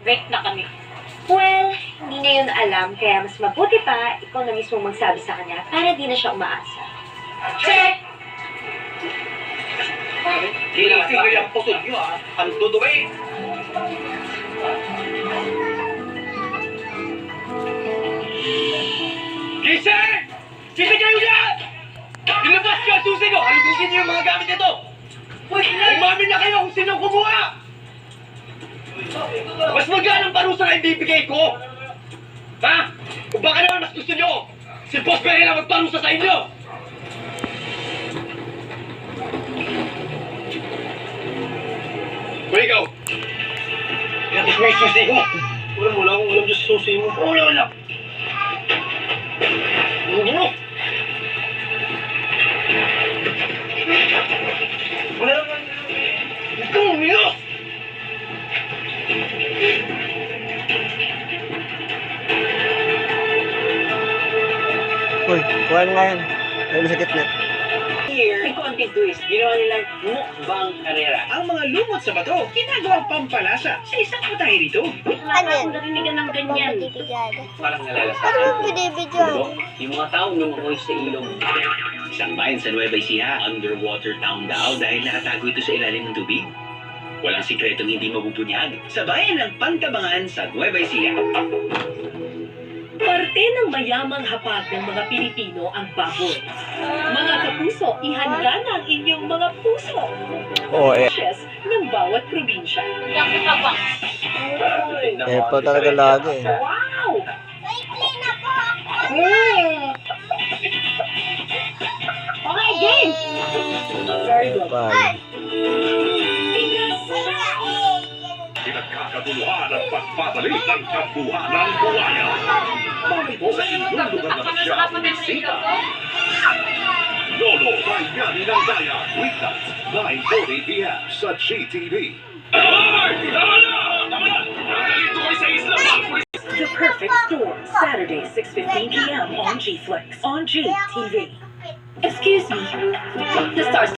Break na kami. Well, hindi niya yun alam, kaya mas mabuti pa, ikaw na mismo magsabi sa kanya para di na siya umaasa. Check! Tigil ang pusod nyo ha. Ang tutuwi. Gising! Gising kayo dyan! Ilabas nyo ang susi ko! Halugugin nyo yung mga gamit nito! Umamin na kayo kung sino kumuha! Mas magandang parusa na ibibigay ko! Ha? Kung baka naman mas gusto nyo, si Boss Perry lang magparusa sa inyo! Kung ikaw, inatis mo yung susi ko! Wala akong alam dyan sa susi mo. Wala! Wala! Ito, umiyak! Uy, kuhaan nga yan. Ayun sa gitna. Here, may konting twist. Ginawa nilang mukbang karera. Ang mga lumot sa bato, ginagawang pampalasa sa isang putahe rito. Wala na akong narinigan ng ganyan. Parang nalalasaan. Ano yung binibidyoan? Yung mga tao lumakoy sa ilog. Isang bayan sa Nueva Ecija, underwater town daw dahil nakatago ito sa ilalim ng tubig. Walang sikretong hindi mabubunyag. Sa bayan ng Pantabangan sa Nueva Ecija. Parte ng mayamang hapag ng mga Pilipino ang baboy. Mga kapuso, ihanda na ang inyong mga puso. Oo, Dishes ng bawat probinsya. Yung ka ba? pa talaga lagi eh. Wow! Okay, game! Very good. Bye. Pinagkakaguluhan at pagpapalik ng kabuhan ng buhaya. Balik po sa inyong lugar na siya, Sita. Lolo, Bayani ng Daya, weeknight, 9:40 p.m. sa GTV. Ay! Tama na! Tama na! Nandito kayo sa isla! The Perfect Storm, Saturday, 6:15 p.m. on G-Flex, on GTV. Excuse me, the stars